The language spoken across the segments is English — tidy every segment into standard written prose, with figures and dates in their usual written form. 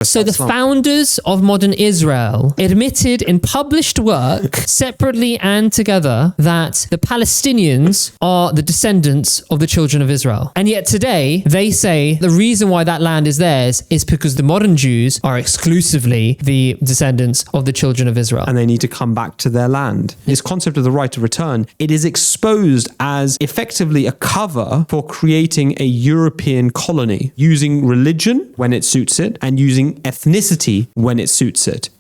So the founders of modern Israel admitted in published work, separately and together, that the Palestinians are the descendants of the children of Israel. And yet today, they say the reason why that land is theirs is because the modern Jews are exclusively the descendants of the children of Israel. And they need to come back to their land. This concept of the right of return, it is exposed as effectively a cover for creating a European colony, using religion when it suits it, and using ethnicity when it suits it.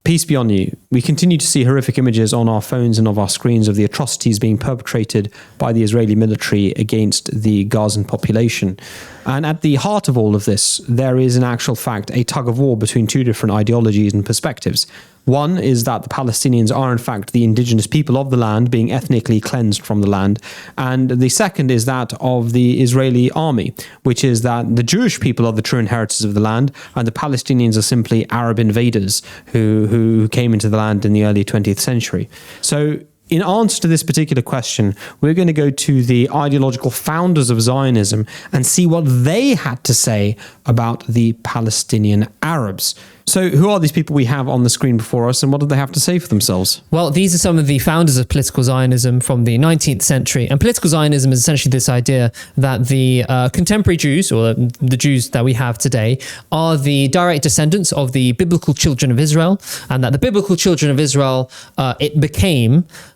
Peace be on you. We continue to see horrific images on our phones and of our screens of the atrocities being perpetrated by the Israeli military against the Gazan population. And at the heart of all of this, there is in actual fact a tug of war between two different ideologies and perspectives. One is that the Palestinians are in fact the indigenous people of the land being ethnically cleansed from the land. And the second is that of the Israeli army, which is that the Jewish people are the true inheritors of the land and the Palestinians are simply Arab invaders who came into the land in the early 20th century. So in answer to this particular question, we're going to go to the ideological founders of Zionism and see what they had to say about the Palestinian Arabs. So who are these people we have on the screen before us, and what do they have to say for themselves? Well, these are some of the founders of political Zionism from the 19th century. And political Zionism is essentially this idea that the contemporary Jews, or the Jews that we have today, are the direct descendants of the biblical children of Israel, and that the biblical children of Israel,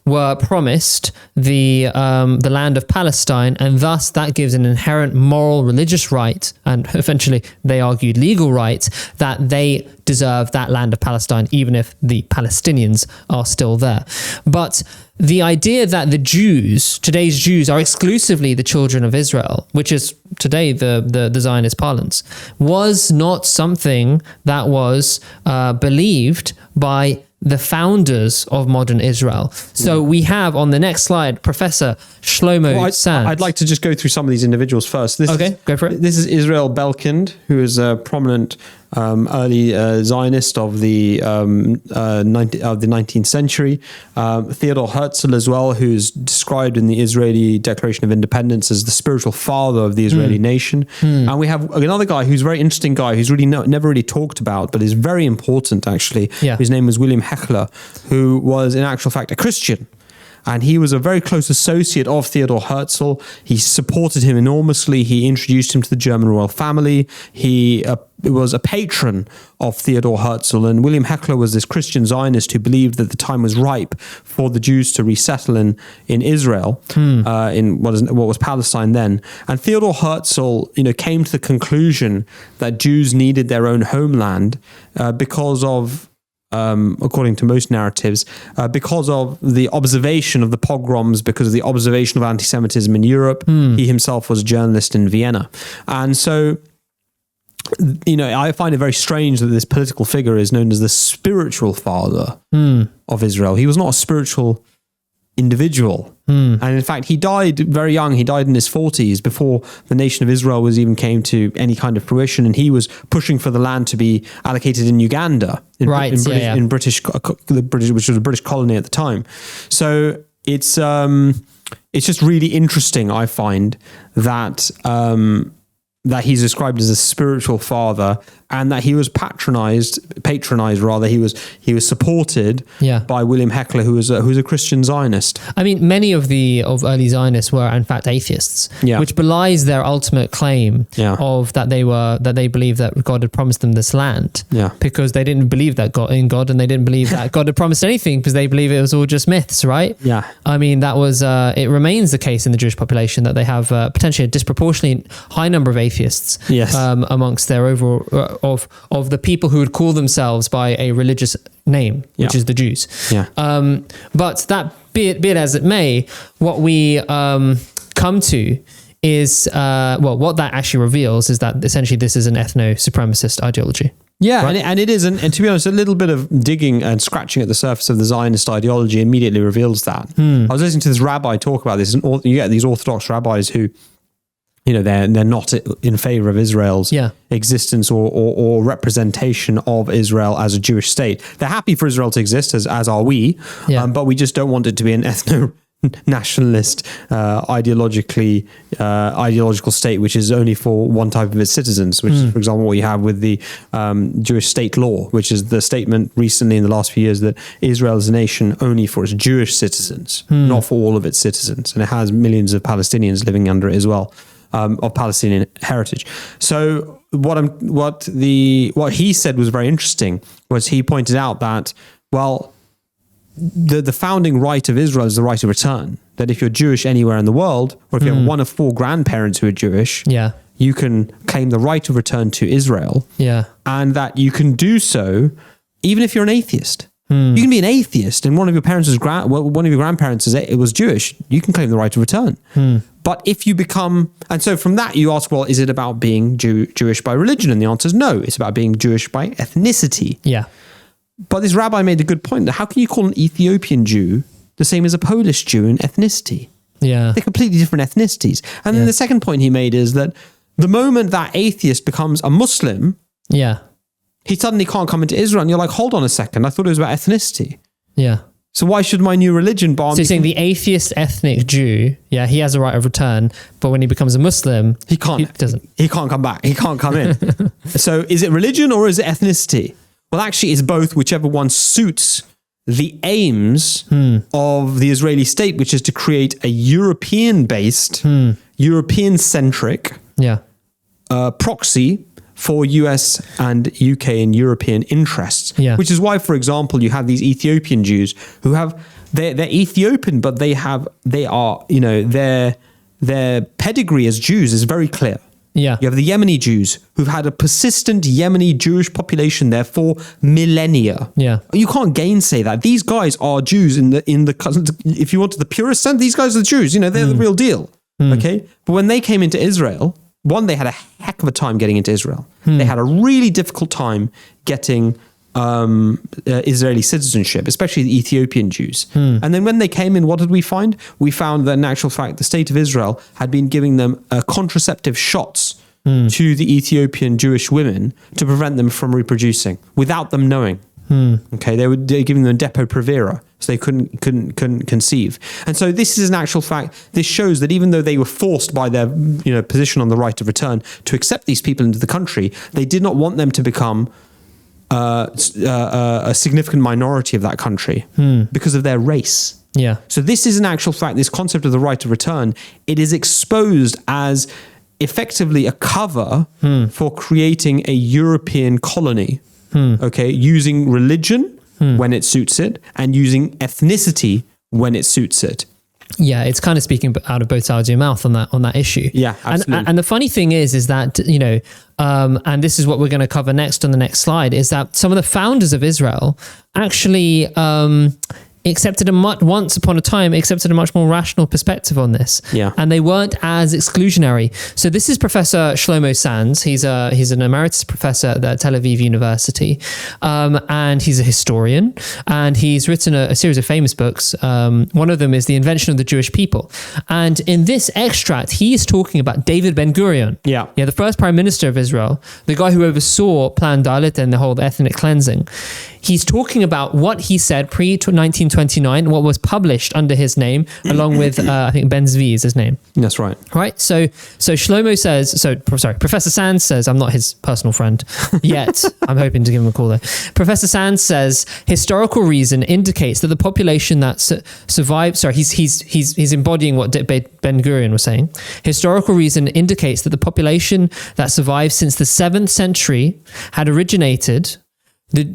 were promised the land of Palestine, and thus that gives an inherent moral, religious right, and eventually they argued legal right, that they deserve that land of Palestine, even if the Palestinians are still there. But the idea that the Jews, today's Jews, are exclusively the children of Israel, which is today the Zionist parlance, was not something that was believed by the founders of modern Israel. So we have on the next slide, Professor Shlomo Sands. I'd like to just go through some of these individuals first. Go for it. This is Israel Belkind, who is a prominent early Zionist of the 19th century. Theodor Herzl as well, who's described in the Israeli Declaration of Independence as the spiritual father of the Israeli nation. And we have another guy who's a very interesting guy who's really never really talked about, but is very important actually. Yeah. His name was William Heckler, who was in actual fact a Christian. And he was a very close associate of Theodor Herzl. He supported him enormously. He introduced him to the German royal family. He was a patron of Theodor Herzl. And William Heckler was this Christian Zionist who believed that the time was ripe for the Jews to resettle in Israel, in what was Palestine then. And Theodor Herzl, came to the conclusion that Jews needed their own homeland because of, according to most narratives, because of the observation of the pogroms, because of the observation of anti-Semitism in Europe. He himself was a journalist in Vienna. And so, I find it very strange that this political figure is known as the spiritual father of Israel. He was not a spiritual individual. And in fact, he died very young. He died in his 40s before the nation of Israel even came to any kind of fruition. And he was pushing for the land to be allocated in Uganda, in British, which was a British colony at the time. So it's just really interesting, I find, that he's described as a spiritual father, and that he was patronized. He was supported by William Heckler, who's a Christian Zionist. I mean, many of early Zionists were in fact atheists, which belies their ultimate claim of that they believed that God had promised them this land, because they didn't believe that in God, and they didn't believe that God had promised anything, because they believe it was all just myths, right? Yeah. I mean, that was it remains the case in the Jewish population that they have potentially a disproportionately high number of atheists amongst their overall of the people who would call themselves by a religious name, which is the Jews. But that be it as it may, what we come to is what that actually reveals is that essentially this is an ethno-supremacist ideology. Yeah, right? and it is, and to be honest, a little bit of digging and scratching at the surface of the Zionist ideology immediately reveals that. I was listening to this rabbi talk about this, and you get these Orthodox rabbis who, they're not in favor of Israel's existence or representation of Israel as a Jewish state. They're happy for Israel to exist, as are we, but we just don't want it to be an nationalist, ideological state, which is only for one type of its citizens, which is, for example, what you have with the Jewish state law, which is the statement recently in the last few years that Israel is a nation only for its Jewish citizens, not for all of its citizens. And it has millions of Palestinians living under it as well, of Palestinian heritage. So what he said was very interesting, was he pointed out that, well, the founding right of Israel is the right of return. That if you're Jewish anywhere in the world, or if you have one of 4 grandparents who are Jewish, you can claim the right of return to Israel. And that you can do so even if you're an atheist. You can be an atheist and one of your grandparents was Jewish. You can claim the right of return. But if you become, and so from that you ask, well, is it about being Jewish by religion? And the answer is no. It's about being Jewish by ethnicity. But this rabbi made a good point. How can you call an Ethiopian Jew the same as a Polish Jew in ethnicity? They're completely different ethnicities. And then the second point he made is that the moment that atheist becomes a Muslim, he suddenly can't come into Israel. And you're like, hold on a second, I thought it was about ethnicity. So why should my new religion bar me? So you're saying the atheist ethnic Jew, he has a right of return, but when he becomes a Muslim, he can't come back. He can't come in. So is it religion or is it ethnicity? Well, actually, it's both, whichever one suits the aims of the Israeli state, which is to create a European-based, European-centric proxy for US and UK and European interests. Which is why, for example, you have these Ethiopian Jews who they're Ethiopian, but their pedigree as Jews is very clear. You have the Yemeni Jews who've had a persistent Yemeni Jewish population there for millennia. You can't gainsay that. These guys are Jews in the if you want to the purest sense, these guys are the Jews. They're the real deal. Okay, but when they came into Israel, one, they had a heck of a time getting into Israel. They had a really difficult time getting Israeli citizenship, especially the Ethiopian Jews. And then when they came in, what did we find? We found that in actual fact, the state of Israel had been giving them contraceptive shots to the Ethiopian Jewish women to prevent them from reproducing without them knowing. Okay, they were giving them Depo-Provera, so they couldn't conceive. And so this is an actual fact. This shows that even though they were forced by their position on the right of return to accept these people into the country, they did not want them to become a significant minority of that country because of their race. So this is an actual fact, this concept of the right of return, it is exposed as effectively a cover for creating a European colony, okay, using religion when it suits it and using ethnicity when it suits it. It's kind of speaking out of both sides of your mouth on that issue. Absolutely. And the funny thing is that, and this is what we're going to cover next on the next slide, is that some of the founders of Israel actually once upon a time accepted a much more rational perspective on this. And they weren't as exclusionary. So this is Professor Shlomo Sands. He's an emeritus professor at Tel Aviv University. And he's a historian. And he's written a series of famous books. One of them is The Invention of the Jewish People. And in this extract, he is talking about David Ben-Gurion. The first prime minister of Israel, the guy who oversaw Plan Dalet and the whole ethnic cleansing. He's talking about what he said pre-1929, what was published under his name, along with, I think, Ben Zvi is his name. That's right. Right? So Professor Sands says, I'm not his personal friend yet. I'm hoping to give him a call though. Professor Sands says, historical reason indicates that the population that survived, he's embodying what Ben-Gurion was saying. Historical reason indicates that the population that survived since the 7th century had originated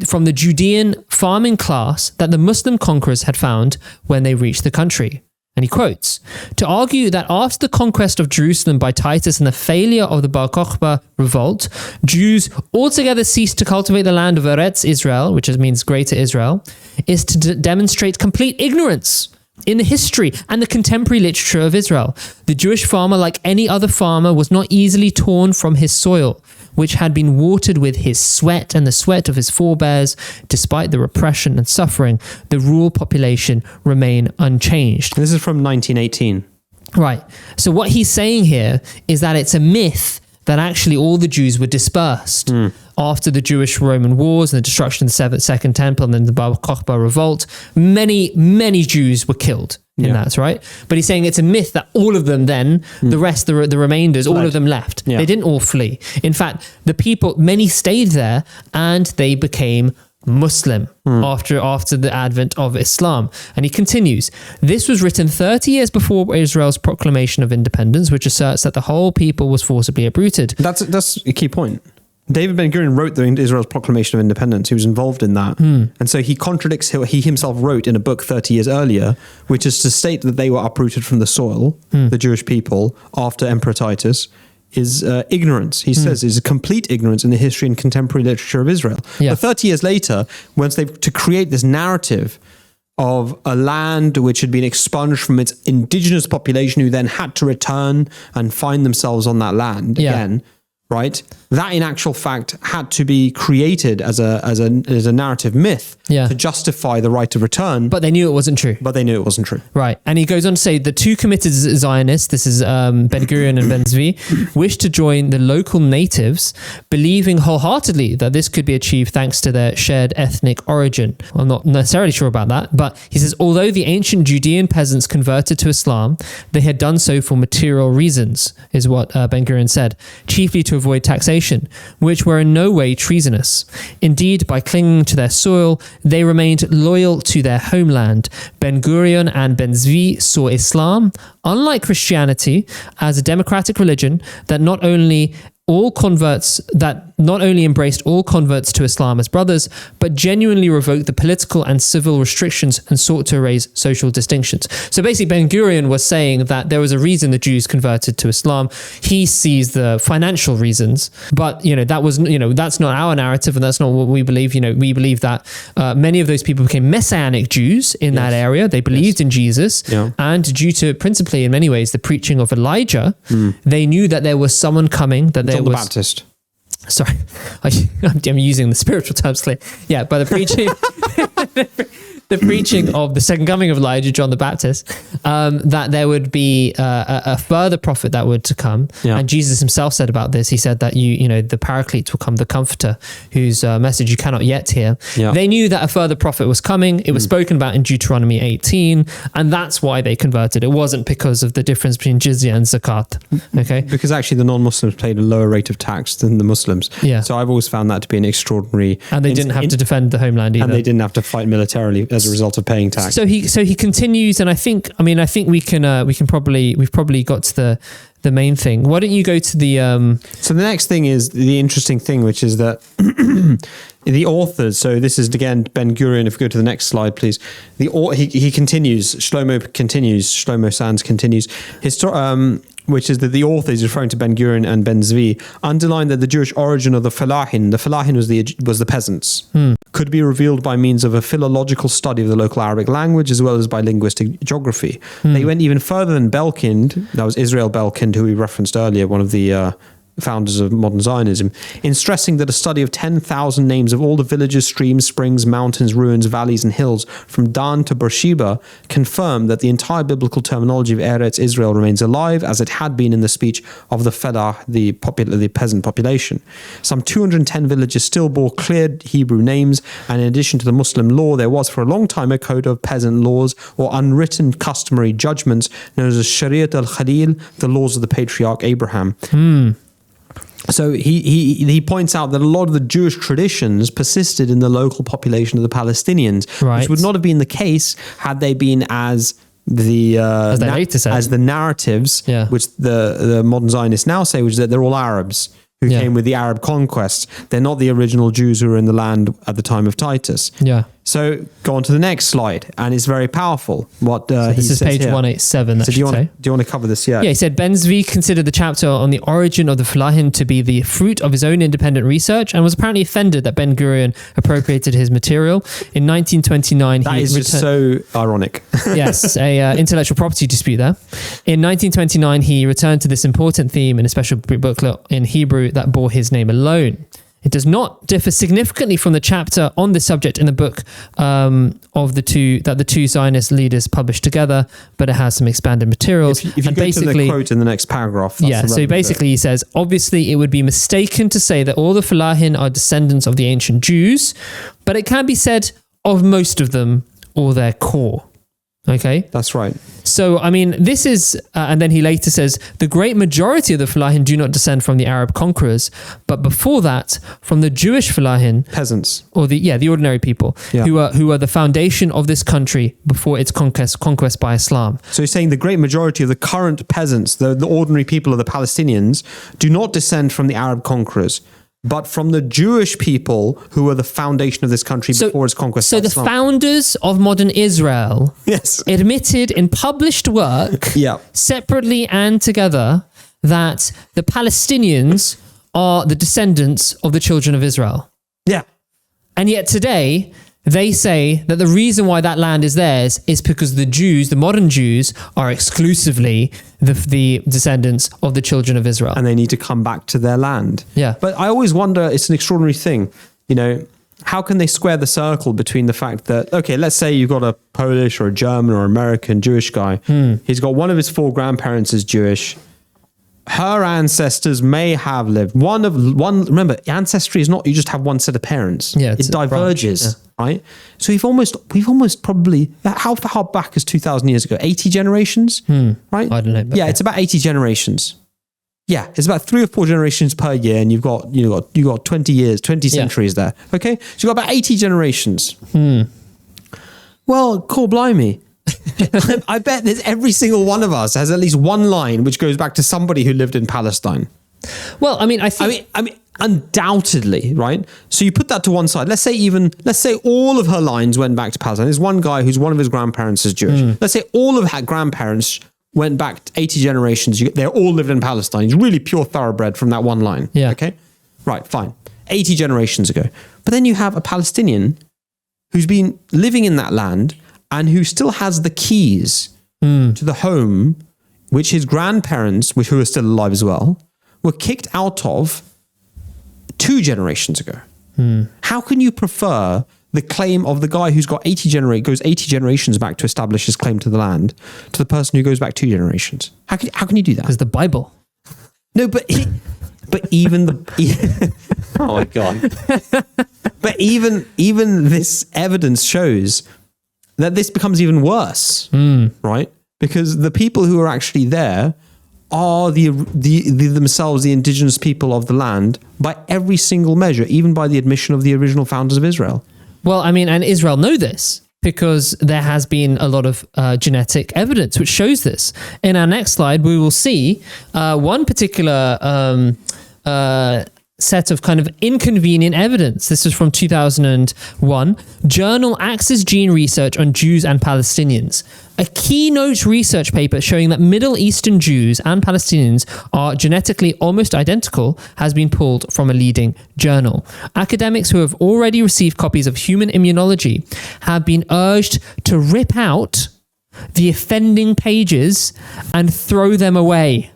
from the Judean farming class that the Muslim conquerors had found when they reached the country. And he quotes, to argue that after the conquest of Jerusalem by Titus and the failure of the Bar Kokhba revolt, Jews altogether ceased to cultivate the land of Eretz Israel, which means Greater Israel, is to demonstrate complete ignorance in the history and the contemporary literature of Israel. The Jewish farmer, like any other farmer, was not easily torn from his soil, which had been watered with his sweat and the sweat of his forebears. Despite the repression and suffering, the rural population remained unchanged. This is from 1918. Right. So what he's saying here is that it's a myth that actually all the Jews were dispersed after the Jewish-Roman wars and the destruction of the Second Temple and then the Bar Kokhba revolt. Many Jews were killed in that, right? But he's saying it's a myth that all of them then, the rest, the remainders, all of them left. Yeah. They didn't all flee. In fact, the people, many stayed there and they became Muslim after the advent of Islam. And he continues, this was written 30 years before Israel's proclamation of independence, which asserts that the whole people was forcibly uprooted. That's a key point. David Ben-Gurion wrote Israel's proclamation of independence. He was involved in that. And so he contradicts what he himself wrote in a book 30 years earlier, which is to state that they were uprooted from the soil, the Jewish people, after Emperor Titus, is ignorance. He says is a complete ignorance in the history and contemporary literature of Israel. Yeah. But 30 years later, once to create this narrative of a land which had been expunged from its indigenous population who then had to return and find themselves on that land again, right? That in actual fact had to be created as a narrative myth to justify the right to return. But they knew it wasn't true. Right. And he goes on to say the two committed Zionists, this is Ben-Gurion and Ben-Zvi, wish to join the local natives, believing wholeheartedly that this could be achieved thanks to their shared ethnic origin. I'm not necessarily sure about that, but he says, although the ancient Judean peasants converted to Islam, they had done so for material reasons, is what Ben-Gurion said, chiefly to avoid taxation, which were in no way treasonous. Indeed, by clinging to their soil, they remained loyal to their homeland. Ben-Gurion and Ben-Zvi saw Islam, unlike Christianity, as a democratic religion that not only embraced all converts to Islam as brothers, but genuinely revoked the political and civil restrictions and sought to erase social distinctions. So basically, Ben-Gurion was saying that there was a reason the Jews converted to Islam. He sees the financial reasons, but that's not our narrative, and that's not what we believe. We believe that many of those people became Messianic Jews in that area. They believed in Jesus, and due to principally, in many ways, the preaching of Elijah, they knew that there was someone coming. That there John the Baptist. Sorry, I'm using the spiritual terms clearly. Yeah, by the preaching, the preaching of the second coming of Elijah, John the Baptist, that there would be a further prophet that would to come. Yeah. And Jesus himself said about this. He said that the Paraclete will come, the Comforter, whose message you cannot yet hear. Yeah. They knew that a further prophet was coming. It was spoken about in Deuteronomy 18, and that's why they converted. It wasn't because of the difference between jizya and zakat. Okay, because actually the non-Muslims paid a lower rate of tax than the Muslims. Yeah. So I've always found that to be an extraordinary. And they didn't have to defend the homeland either. And they didn't have to fight militarily as a result of paying tax. So he continues, and I think we've probably got to the main thing. Why don't you go to the So the next thing is the interesting thing, which is that the authors, so this is again Ben-Gurion, if we go to the next slide please, he continues, Shlomo Sands continues, which is that the author is referring to Ben-Gurion and Ben-Zvi, underlined that the Jewish origin of the Falahin was the peasants, could be revealed by means of a philological study of the local Arabic language as well as by linguistic geography. They went even further than Belkind, that was Israel Belkind, who we referenced earlier, one of the founders of modern Zionism, in stressing that a study of 10,000 names of all the villages, streams, springs, mountains, ruins, valleys, and hills from Dan to Beersheba confirmed that the entire biblical terminology of Eretz Israel remains alive as it had been in the speech of the Felah, the peasant population. Some 210 villages still bore clear Hebrew names, and in addition to the Muslim law, there was for a long time a code of peasant laws or unwritten customary judgments known as Shariat al-Khalil, the laws of the patriarch Abraham. So he points out that a lot of the Jewish traditions persisted in the local population of the Palestinians, which would not have been the case had they been as the narratives, which the modern Zionists now say, which is that they're all Arabs who came with the Arab conquest. They're not the original Jews who were in the land at the time of Titus. Yeah. So go on to the next slide, and it's very powerful. What this is page 187. So do you want to cover this? Yeah. Yeah. He said Ben-Zvi considered the chapter on the origin of the Falahin to be the fruit of his own independent research, and was apparently offended that Ben-Gurion appropriated his material. In 1929, that is just so ironic. Yes, a intellectual property dispute there. In 1929, he returned to this important theme in a special booklet in Hebrew that bore his name alone. It does not differ significantly from the chapter on this subject in the book of the two Zionist leaders published together, but it has some expanded materials. If you go to the quote in the next paragraph. So basically he says, obviously it would be mistaken to say that all the Falahin are descendants of the ancient Jews, but it can be said of most of them or their core. Okay? That's right. So, I mean, this is, and then he later says, the great majority of the Falahin do not descend from the Arab conquerors, but before that, from the Jewish Falahin. Peasants. Or the ordinary people, who are the foundation of this country before its conquest by Islam. So he's saying the great majority of the current peasants, the ordinary people of the Palestinians, do not descend from the Arab conquerors, but from the Jewish people who were the foundation of this country before its conquest. So the founders of modern Israel admitted in published work, separately and together, that the Palestinians are the descendants of the children of Israel. Yeah. And yet today, they say that the reason why that land is theirs is because the Jews, the modern Jews, are exclusively the descendants of the children of Israel. And they need to come back to their land. Yeah. But I always wonder, it's an extraordinary thing, you know, how can they square the circle between the fact that, okay, let's say you've got a Polish or a German or American Jewish guy. He's got one of his 4 grandparents is Jewish. Her ancestors may have lived remember, ancestry is not, you just have one set of parents. Yeah, it diverges, right? So we've almost probably, how far back is 2,000 years ago? 80 generations, right? I don't know. Yeah, it's about 80 generations. Yeah, it's about 3 or 4 generations per year, and you've got 20 years, 20 centuries there. Okay, so you've got about 80 generations. Well, cool, blimey. I bet there's every single one of us has at least one line which goes back to somebody who lived in Palestine. Well, I mean, I mean, undoubtedly, right? So you put that to one side. Let's say all of her lines went back to Palestine. There's one guy whose one of his grandparents is Jewish. Let's say all of her grandparents went back 80 generations. They all lived in Palestine. He's really pure thoroughbred from that one line. Yeah. Okay. Right. Fine. 80 generations ago. But then you have a Palestinian who's been living in that land and who still has the keys to the home, which his grandparents, who are still alive as well, were kicked out of 2 generations ago. How can you prefer the claim of the guy who's got 80 generations back to establish his claim to the land to the person who goes back 2 generations? How can you do that? Because the Bible. No, but even the oh my God. But even this evidence shows that this becomes even worse, right? Because the people who are actually there are themselves the indigenous people of the land by every single measure, even by the admission of the original founders of Israel. Well, I mean, and Israel know this because there has been a lot of genetic evidence which shows this. In our next slide, we will see one particular set of kind of inconvenient evidence. This is from 2001, Journal Axis Gene Research on Jews and Palestinians. A keynote research paper showing that Middle Eastern Jews and Palestinians are genetically almost identical has been pulled from a leading journal. Academics who have already received copies of Human Immunology have been urged to rip out the offending pages and throw them away.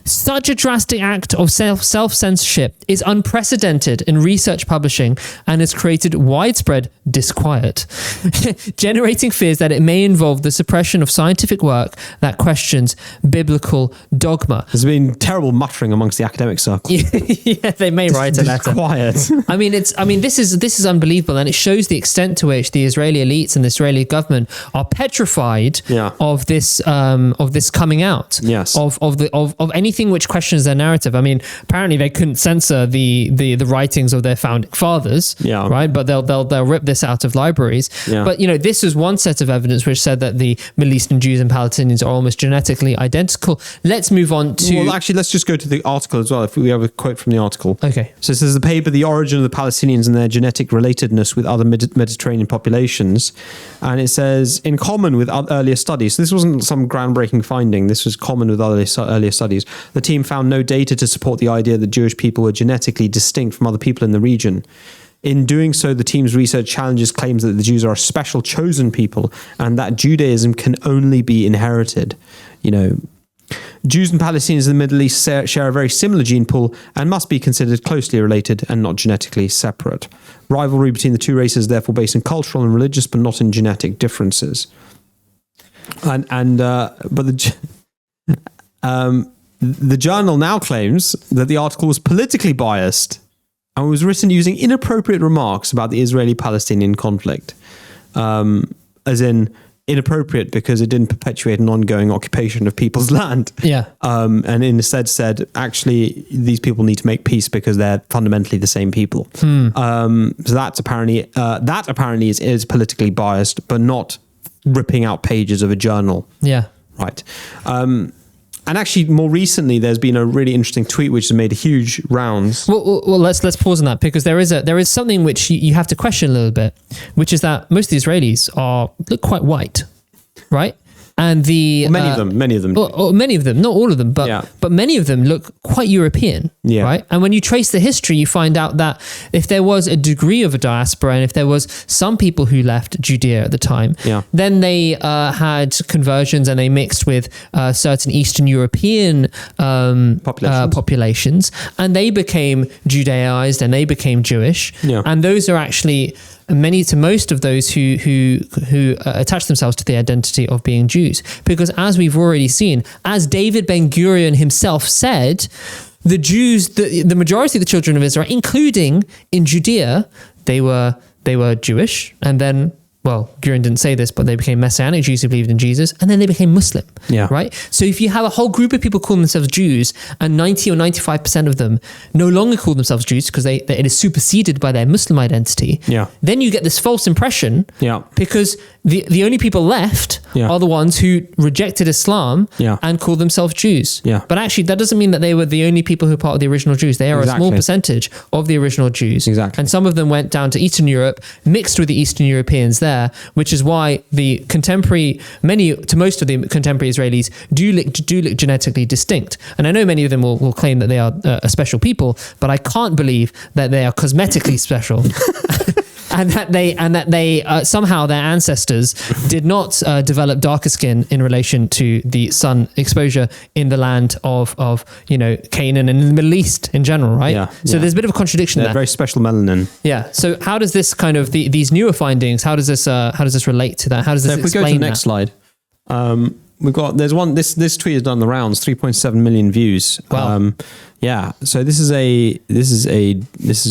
Such a drastic act of self-censorship is unprecedented in research publishing and has created widespread disquiet, generating fears that it may involve the suppression of scientific work that questions biblical dogma. There's been terrible muttering amongst the academic circle. Yeah, they may write a letter. Quiet. I mean, this is unbelievable, and it shows the extent to which the Israeli elites and the Israeli government are petrified of this coming out. Yes. Of anything which questions their narrative. I mean, apparently they couldn't censor the writings of their founding fathers, right? But they'll rip this out of libraries. Yeah. But this is one set of evidence which said that the Middle Eastern Jews and Palestinians are almost genetically identical. Let's move on to. Well, actually, let's just go to the article as well. If we have a quote from the article. Okay. So it says the paper, "The Origin of the Palestinians and Their Genetic Relatedness with Other Mediterranean Populations," and it says, in common with earlier studies. So this wasn't some groundbreaking finding. This was common with earlier studies. The team found no data to support the idea that Jewish people were genetically distinct from other people in the region. In doing so, the team's research challenges claims that the Jews are a special chosen people and that Judaism can only be inherited. Jews and Palestinians in the Middle East share a very similar gene pool and must be considered closely related and not genetically separate. Rivalry between the two races is therefore based in cultural and religious, but not in genetic differences. The journal now claims that the article was politically biased and was written using inappropriate remarks about the Israeli-Palestinian conflict. As in, inappropriate because it didn't perpetuate an ongoing occupation of people's land. Yeah. And instead said, actually, these people need to make peace because they're fundamentally the same people. So that's apparently is politically biased, but not ripping out pages of a journal. Yeah. Right. And actually, more recently, there's been a really interesting tweet which has made a huge rounds. Well, let's pause on that, because there is something which you have to question a little bit, which is that most of the Israelis look quite white, right? And many of them, many of them, not all of them, but many of them look quite European, right? And when you trace the history, you find out that if there was a degree of a diaspora, and if there was some people who left Judea at the time, then they had conversions and they mixed with certain Eastern European populations, and they became Judaized and they became Jewish, and those are actually most of those who attach themselves to the identity of being Jews. Because as we've already seen, as David Ben-Gurion himself said, the Jews, the majority of the children of Israel, including in Judea, they were Jewish, and then, well, Gurion didn't say this, but they became Messianic Jews who believed in Jesus, and then they became Muslim, right? So if you have a whole group of people calling themselves Jews, and 90 or 95% of them no longer call themselves Jews because it is superseded by their Muslim identity, then you get this false impression, because the only people left are the ones who rejected Islam and called themselves Jews. But actually, that doesn't mean that they were the only people who are part of the original Jews. They are a small percentage of the original Jews. And some of them went down to Eastern Europe, mixed with the Eastern Europeans there, which is why most of the contemporary Israelis do look genetically distinct. And I know many of them will claim that they are a special people, but I can't believe that they are cosmetically special. And that they somehow their ancestors did not develop darker skin in relation to the sun exposure in the land of Canaan and in the Middle East in general, right? So there's a bit of a contradiction there. Very special melanin. Yeah. So how does this kind of these newer findings? How does this relate to that? How does this explain that? If we go to the next slide, there's one. This tweet has done the rounds, 3.7 million views. Wow. So this is a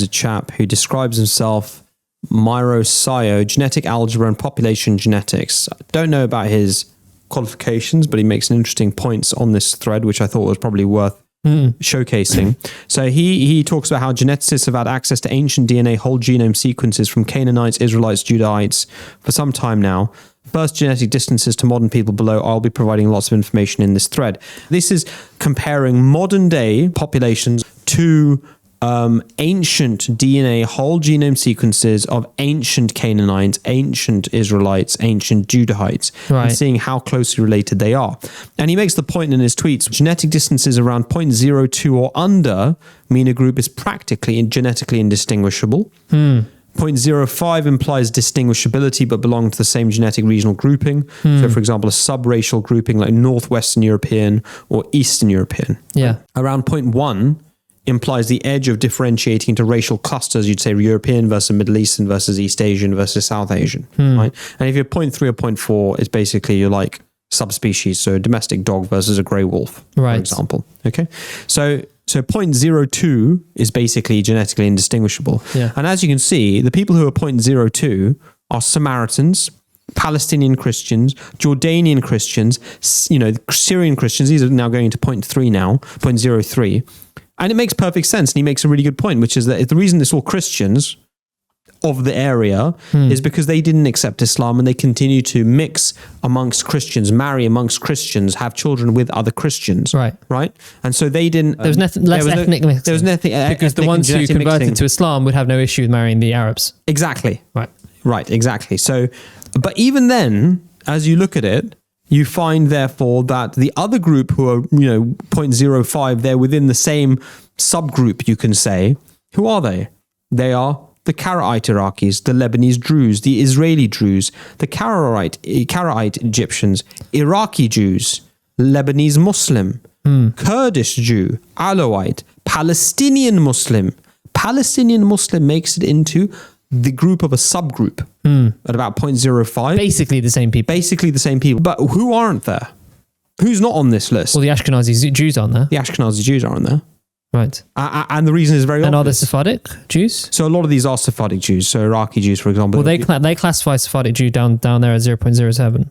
chap who describes himself, Myro Sayo, genetic algebra and population genetics. I don't know about his qualifications, but he makes an interesting points on this thread, which I thought was probably worth showcasing. So he talks about how geneticists have had access to ancient DNA whole genome sequences from Canaanites, Israelites, Judahites for some time now. First genetic distances to modern people below. I'll be providing lots of information in this thread. This is comparing modern day populations to ancient DNA whole genome sequences of ancient Canaanites, ancient Israelites, ancient Judahites, and seeing how closely related they are. And he makes the point in his tweets, genetic distances around 0.02 or under mean a group is practically and genetically indistinguishable. 0.05 implies distinguishability but belong to the same genetic regional grouping. So, for example, a subracial grouping like Northwestern European or Eastern European. Around 0.1 implies the edge of differentiating into racial clusters. You'd say European versus Middle Eastern versus East Asian versus South Asian, right? And if you're 0.3 or 0.4, it's basically you're like subspecies. So a domestic dog versus a grey wolf, for example. Okay. So 0.02 is basically genetically indistinguishable. And as you can see, the people who are 0.02 are Samaritans, Palestinian Christians, Jordanian Christians, Syrian Christians. These are now going to 0.3 now, 0.03. And it makes perfect sense. And he makes a really good point, which is that the reason it's all Christians of the area is because they didn't accept Islam and they continue to mix amongst Christians, marry amongst Christians, have children with other Christians. Right. And so they didn't... There was less ethnic mixing. There was nothing... Because the ones who converted to Islam would have no issue with marrying the Arabs. Exactly. Right, exactly. So, but even then, as you look at it, you find, therefore, that the other group who are, 0.05, they're within the same subgroup, you can say. Who are they? They are the Karaite Iraqis, the Lebanese Druze, the Israeli Druze, the Karaite Egyptians, Iraqi Jews, Lebanese Muslim, Kurdish Jew, Alawite, Palestinian Muslim. Palestinian Muslim makes it into the group of a subgroup at about 0.05. Basically the same people. Basically the same people. But who aren't there? Who's not on this list? Well, the Ashkenazi Jews aren't there. The Ashkenazi Jews aren't there. Right. And the reason is very And obvious. are there Sephardic Jews? So a lot of these are Sephardic Jews. So Iraqi Jews, for example. Well, they classify Sephardic Jew down there at 0.07.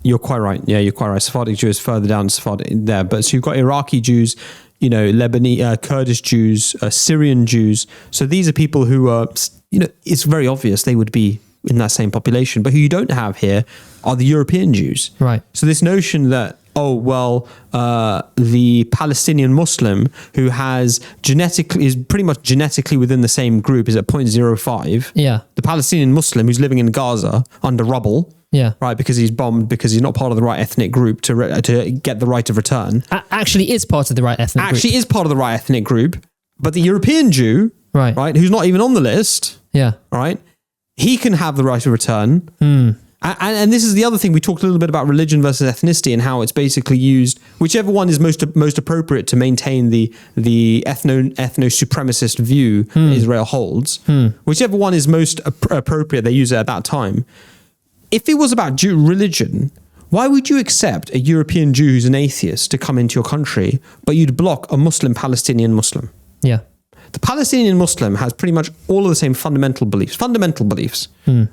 You're quite right. Yeah, you're quite right. Sephardic Jew is further down Sephardic there. But so you've got Iraqi Jews, you know, Lebanese, Kurdish Jews, Syrian Jews. So these are people who are, you know, it's very obvious they would be in that same population. But who you don't have here are the European Jews. Right. So this notion that, oh, well, the Palestinian Muslim who is pretty much genetically within the same group is at 0.05. Yeah. The Palestinian Muslim who's living in Gaza under rubble. Yeah. Right, because he's bombed, because he's not part of the right ethnic group to get the right of return. Actually is part of the right ethnic group. Actually is part of the right ethnic group, but the European Jew, Right. who's not even on the list, Yeah. right, he can have the right of return. And this is the other thing. We talked a little bit about religion versus ethnicity and how it's basically used, whichever one is most appropriate to maintain the ethno-supremacist view Israel holds, whichever one is most appropriate, they use it at that time. If it was about religion, why would you accept a European Jew who's an atheist to come into your country, but you'd block a Muslim Palestinian Muslim? Yeah. The Palestinian Muslim has pretty much all of the same fundamental beliefs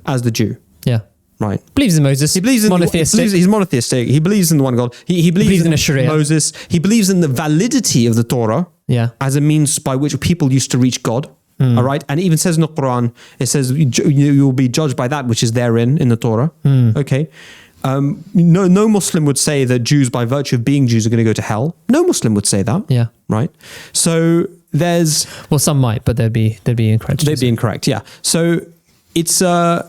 as the Jew. Yeah. Right. Believes in Moses. He believes in monotheistic. He's monotheistic. He believes in the one God. He believes in a Sharia. Moses. He believes in the validity of the Torah Yeah. as a means by which people used to reach God. All right. And it even says in the Quran, it says you will be judged by that which is therein in the Torah. Okay. No Muslim would say that Jews, by virtue of being Jews, are going to go to hell. No Muslim would say that. Yeah. Right. So there's... Well, some might, but they'd be incorrect. They'd be incorrect. Yeah. So it's a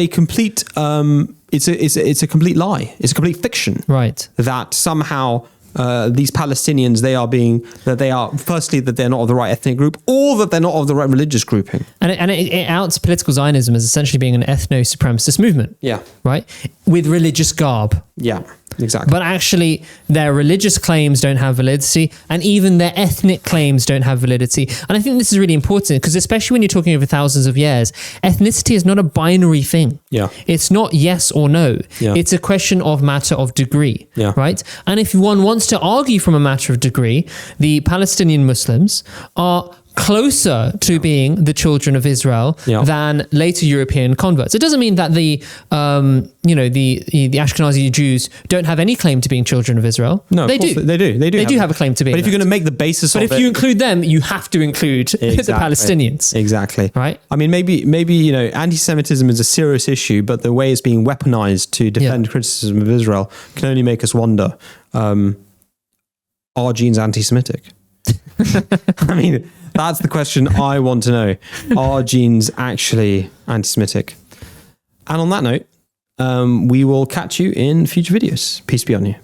complete it's a complete lie. It's a complete fiction. Right. That somehow these Palestinians, firstly that they're not of the right ethnic group, or that they're not of the right religious grouping. And it outs political Zionism as essentially being an ethno-supremacist movement. Yeah. Right? With religious garb. Yeah. Exactly. But actually, their religious claims don't have validity, and even their ethnic claims don't have validity. And I think this is really important because, especially when you're talking over thousands of years, ethnicity is not a binary thing. Yeah. It's not yes or no. Yeah. It's a question of matter of degree. Yeah. Right? And if one wants to argue from a matter of degree, the Palestinian Muslims are closer to being the children of Israel than later European converts. It doesn't mean that the Ashkenazi Jews don't have any claim to being children of Israel. No, they do. They do have a claim to being. But if you're going to make the basis but of it... if you include them, you have to include the Palestinians. Exactly. Right? I mean, maybe anti-Semitism is a serious issue, but the way it's being weaponized to defend criticism of Israel can only make us wonder, are genes anti-Semitic? I mean... That's the question I want to know. Are genes actually anti-Semitic? And on that note, we will catch you in future videos. Peace be on you.